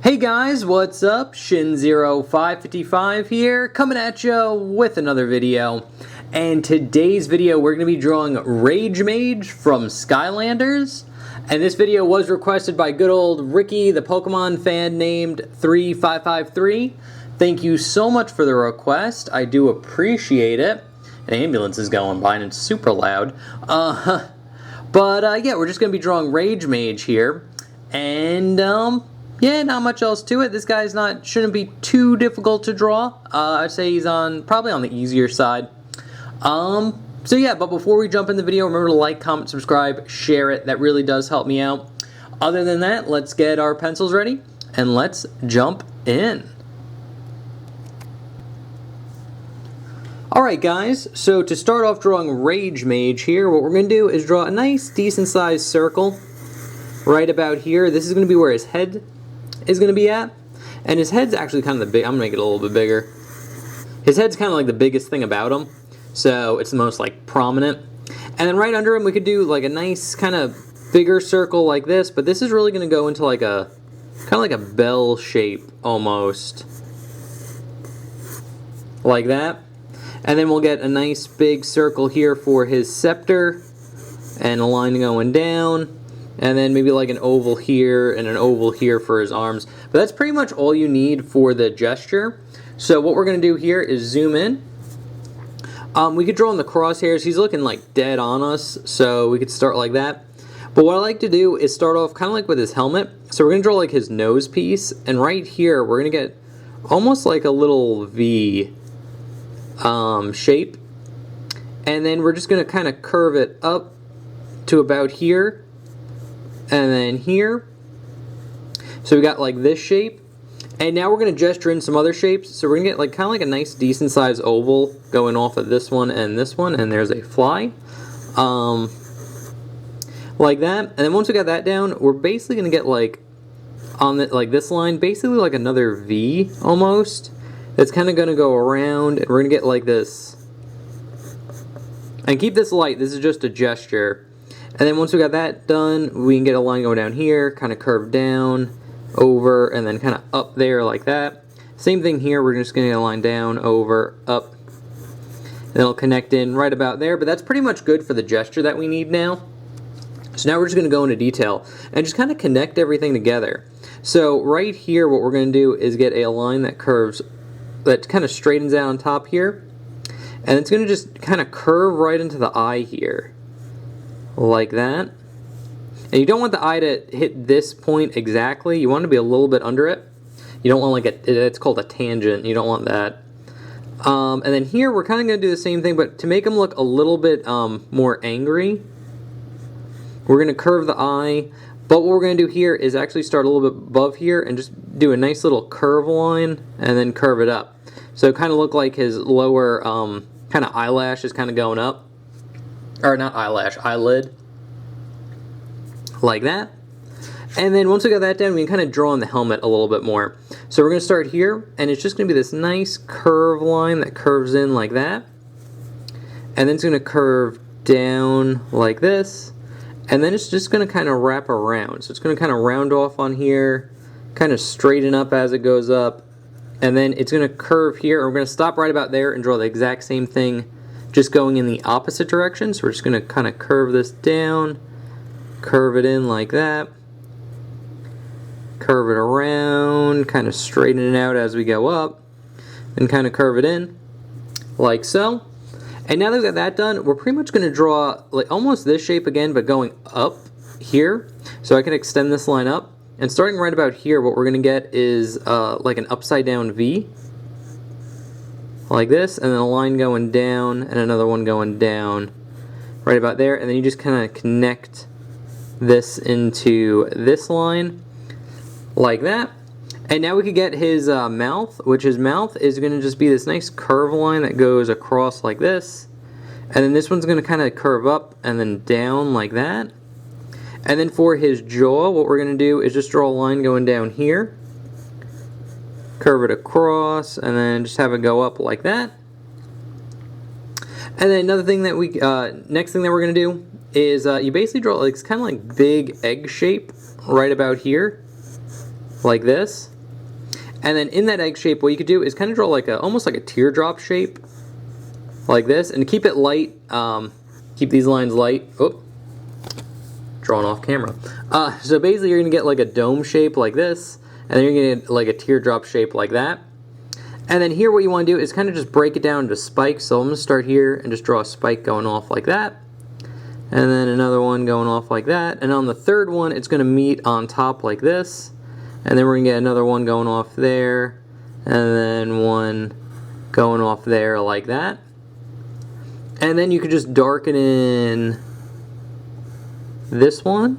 Hey guys, what's up? Shin0555 here, coming at you with another video. And today's video we're going to be drawing Rage Mage from Skylanders. And this video was requested by good old Ricky, the Pokemon fan named 3553. Thank you so much for the request. I do appreciate it. An ambulance is going by and it's super loud. Yeah, we're just going to be drawing Rage Mage here. And, yeah, not much else to it. This guy's shouldn't be too difficult to draw. I'd say he's probably on the easier side. So yeah, but before we jump in the video, remember to like, comment, subscribe, share it. That really does help me out. Other than that, let's get our pencils ready and let's jump in. Alright guys, so to start off drawing Rage Mage here, what we're going to do is draw a nice decent sized circle right about here. This is going to be where his head is going to be at, and his head's actually kind of the big. I'm going to make it a little bit bigger. His head's kind of like the biggest thing about him, so it's the most like prominent. And then right under him we could do like a nice kind of bigger circle like this, but this is really going to go into like a kind of like a bell shape almost, like that. And then we'll get a nice big circle here for his scepter and a line going down. And then maybe like an oval here and an oval here for his arms. But that's pretty much all you need for the gesture. So what we're going to do here is zoom in. We could draw in the crosshairs. He's looking like dead on us, so we could start like that. But what I like to do is start off kind of like with his helmet. So we're going to draw like his nose piece. And right here we're going to get almost like a little V shape. And then we're just going to kind of curve it up to about here. And then here. So we got like this shape. And now we're going to gesture in some other shapes. So we're going to get like kind of like a nice decent sized oval going off of this one and this one. And there's a fly. Like that. And then once we got that down, we're basically going to get like on the, like this line, basically like another V almost. That's kind of going to go around. And we're going to get like this. And keep this light. This is just a gesture. And then once we got that done, we can get a line going down here, kind of curve down, over, and then kind of up there like that. Same thing here, we're just going to get a line down, over, up. And it'll connect in right about there, but that's pretty much good for the gesture that we need now. So now we're just going to go into detail and just kind of connect everything together. So right here, what we're going to do is get a line that curves, that kind of straightens out on top here. And it's going to just kind of curve right into the eye here. Like that. And you don't want the eye to hit this point exactly. You want it to be a little bit under it. You don't want like it's called a tangent. You don't want that. And then here we're kind of going to do the same thing, but to make him look a little bit more angry, we're going to curve the eye. But what we're going to do here is actually start a little bit above here and just do a nice little curve line and then curve it up. So it kind of look like his lower kind of eyelash is kind of going up. Or not eyelash, eyelid. Like that. And then once we got that done, we can kind of draw on the helmet a little bit more. So we're going to start here, and it's just going to be this nice curve line that curves in like that. And then it's going to curve down like this. And then it's just going to kind of wrap around. So it's going to kind of round off on here, kind of straighten up as it goes up. And then it's going to curve here, and we're going to stop right about there and draw the exact same thing, just going in the opposite direction. So we're just going to kind of curve this down, curve it in like that, curve it around, kind of straighten it out as we go up, and kind of curve it in like so. And now that we've got that done, we're pretty much going to draw like almost this shape again, but going up here. So I can extend this line up, and starting right about here, what we're going to get is like an upside down V. Like this, and then a line going down and another one going down right about there, and then you just kind of connect this into this line like that. And now we could get his mouth, which his mouth is going to just be this nice curve line that goes across like this, and then this one's going to kind of curve up and then down like that. And then for his jaw, what we're going to do is just draw a line going down here, curve it across, and then just have it go up like that. And then another thing that next thing that we're going to do is you basically draw like kind of like big egg shape right about here, like this. And then in that egg shape, what you could do is kind of draw like almost like a teardrop shape, like this, and keep it light. Keep these lines light. Oh, drawn off camera. So basically, you're gonna get like a dome shape like this, and then you're gonna get like a teardrop shape like that. And then here, what you want to do is kind of just break it down into spikes. So I'm gonna start here and just draw a spike going off like that, and then another one going off like that. And on the third one, it's gonna meet on top like this. And then we're going to get another one going off there, and then one going off there like that. And then you could just darken in this one,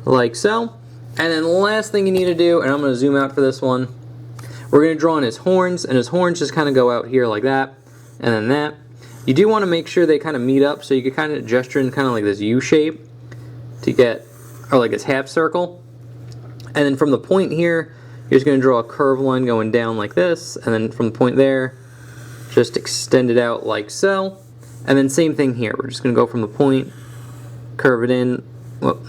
like so. And then the last thing you need to do, and I'm going to zoom out for this one, we're going to draw in his horns, and his horns just kind of go out here like that, and then that. You do want to make sure they kind of meet up, so you can kind of gesture in kind of like this U shape to get, or like this half circle. And then from the point here, you're just going to draw a curved line going down like this, and then from the point there, just extend it out like so. And then same thing here, we're just going to go from the point, curve it in, whoop,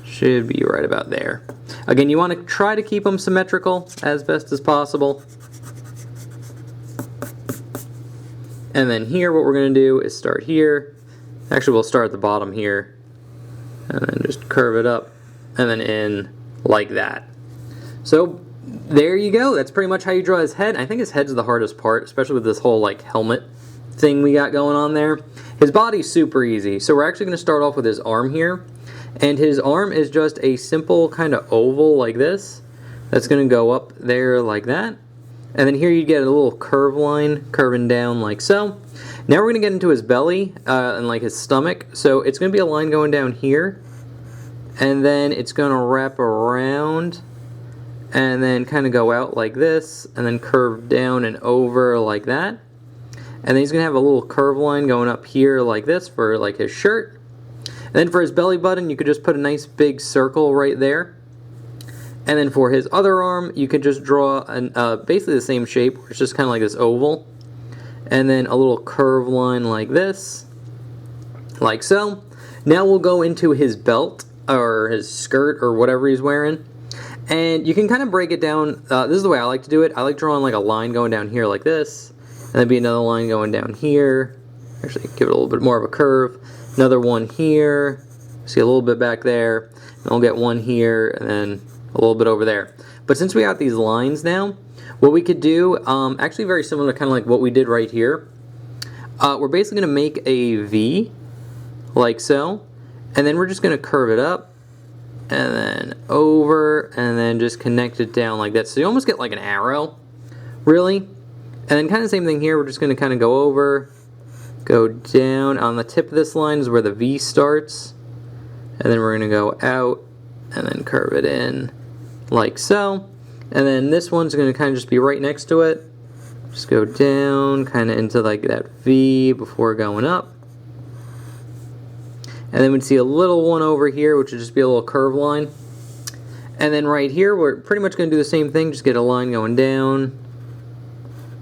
should be right about there. Again, you want to try to keep them symmetrical as best as possible. And then here, what we're going to do is start here. Actually, we'll start at the bottom here, and then just curve it up, and then in like that. So there you go. That's pretty much how you draw his head. I think his head's the hardest part, especially with this whole like helmet thing we got going on there. His body's super easy. So we're actually going to start off with his arm here. And his arm is just a simple kind of oval like this. That's going to go up there like that. And then here you get a little curve line curving down like so. Now we're going to get into his belly and like his stomach. So it's going to be a line going down here. And then it's going to wrap around and then kind of go out like this and then curve down and over like that. And then he's going to have a little curve line going up here like this for like his shirt. And then for his belly button, you could just put a nice big circle right there. And then for his other arm, you could just draw basically the same shape. It's just kind of like this oval. And then a little curve line like this, like so. Now we'll go into his belt, or his skirt, or whatever he's wearing. And you can kind of break it down. This is the way I like to do it. I like drawing like a line going down here like this, and then be another line going down here. Actually, give it a little bit more of a curve. Another one here. See a little bit back there. And I'll get one here, and then a little bit over there. But since we got these lines now, what we could do, actually very similar to kind of like what we did right here. We're basically going to make a V, like so. And then we're just going to curve it up, and then over, and then just connect it down like that. So you almost get like an arrow, really. And then kind of the same thing here. We're just going to kind of go over, go down. On the tip of this line is where the V starts. And then we're going to go out, and then curve it in like so. And then this one's going to kind of just be right next to it. Just go down, kind of into like that V before going up. And then we'd see a little one over here, which would just be a little curve line. And then right here, we're pretty much going to do the same thing. Just get a line going down,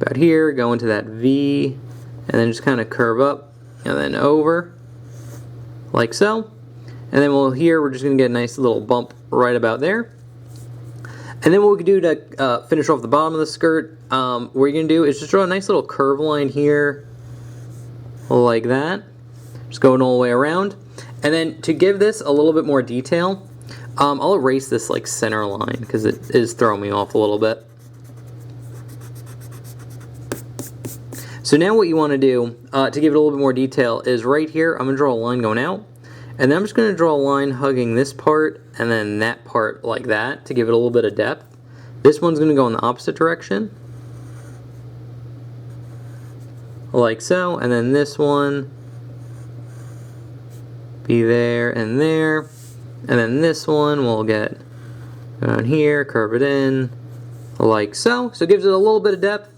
about here, go into that V, and then just kind of curve up, and then over, like so. And then we're just going to get a nice little bump right about there. And then what we can do to finish off the bottom of the skirt, what you're going to do is just draw a nice little curve line here, like that. Just going all the way around. And then to give this a little bit more detail, I'll erase this like center line because it is throwing me off a little bit. So now what you want to do to give it a little bit more detail is right here, I'm going to draw a line going out. And then I'm just going to draw a line hugging this part and then that part like that to give it a little bit of depth. This one's going to go in the opposite direction, like so. And then this one be there and there. And then this one we'll get down here, curve it in, like so. So it gives it a little bit of depth.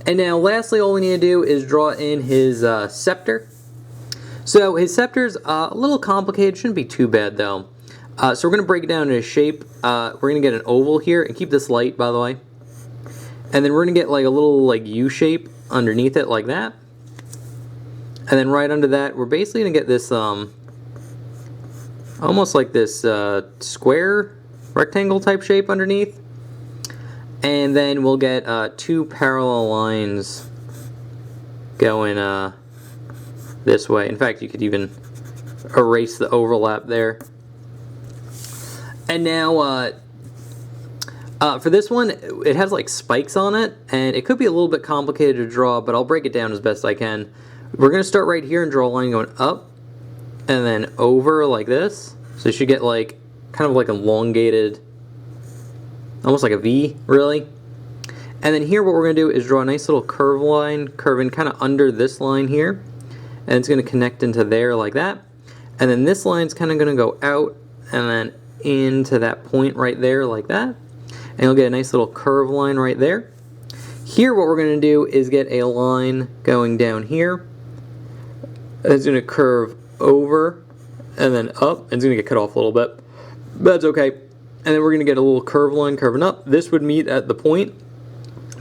And now lastly, all we need to do is draw in his scepter. So his scepter's a little complicated, shouldn't be too bad though. So we're going to break it down into shape. We're going to get an oval here, and keep this light by the way. And then we're going to get like a little like U shape underneath it like that. And then right under that, we're basically going to get this almost like this square rectangle type shape underneath. And then we'll get 2 parallel lines going this way. In fact, you could even erase the overlap there. And now for this one, it has like spikes on it, and it could be a little bit complicated to draw, but I'll break it down as best I can. We're going to start right here and draw a line going up and then over like this. So you should get like kind of like elongated, almost like a V, really. And then here what we're going to do is draw a nice little curve line, curving kind of under this line here. And it's going to connect into there like that. And then this line's kind of going to go out and then into that point right there like that. And you'll get a nice little curve line right there. Here what we're going to do is get a line going down here. It's going to curve over and then up. It's going to get cut off a little bit, but that's okay. And then we're going to get a little curve line curving up. This would meet at the point,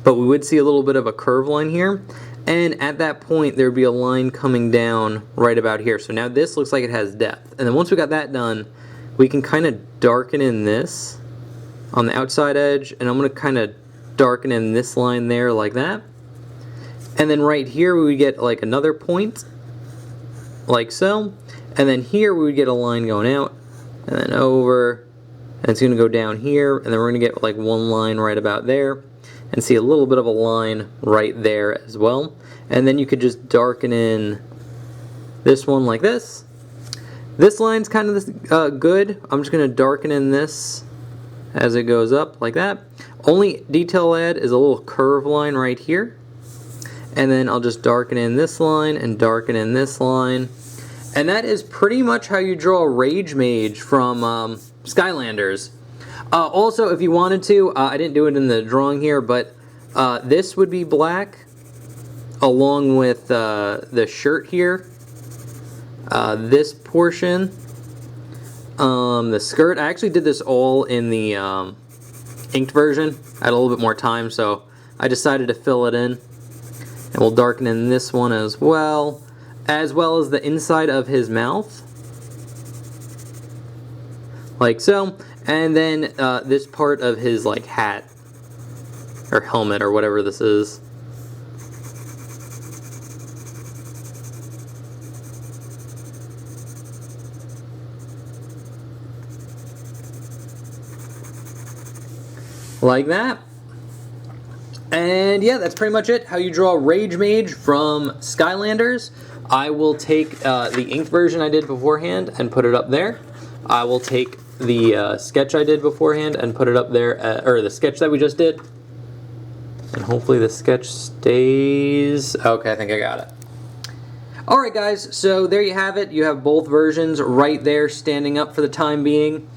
but we would see a little bit of a curve line here. And at that point there would be a line coming down right about here. So now this looks like it has depth. And then once we got that done, we can kind of darken in this on the outside edge, and I'm going to kind of darken in this line there like that. And then right here we would get like another point like so, and then here we would get a line going out and then over, and it's going to go down here, and then we're going to get like one line right about there and see a little bit of a line right there as well. And then you could just darken in this one like this. This line's kind of good. I'm just going to darken in this as it goes up like that. Only detail I'll add is a little curve line right here. And then I'll just darken in this line and darken in this line. And that is pretty much how you draw Rage Mage from Skylanders. Also, if you wanted to, I didn't do it in the drawing here, but this would be black along with the shirt here. This portion, the skirt. I actually did this all in the inked version. I had a little bit more time, so I decided to fill it in. And we'll darken in this one as well as the inside of his mouth, like so. And then this part of his like hat or helmet or whatever this is. Like that. And yeah, that's pretty much it. How you draw Rage Mage from Skylanders. I will take the inked version I did beforehand and put it up there. I will take the sketch I did beforehand and put it up there, or the sketch that we just did. And hopefully the sketch stays. Okay, I think I got it. Alright guys, so there you have it. You have both versions right there standing up for the time being.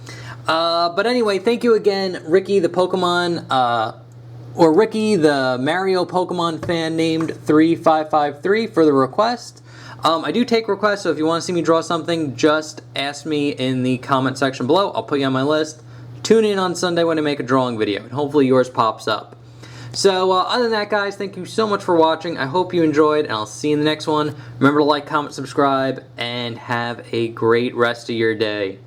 But anyway, thank you again, Ricky the Pokemon, or Ricky the Mario Pokemon fan named 3553 for the request. I do take requests, so if you want to see me draw something, just ask me in the comment section below. I'll put you on my list. Tune in on Sunday when I make a drawing video, and hopefully yours pops up. So other than that, guys, thank you so much for watching. I hope you enjoyed, and I'll see you in the next one. Remember to like, comment, subscribe, and have a great rest of your day.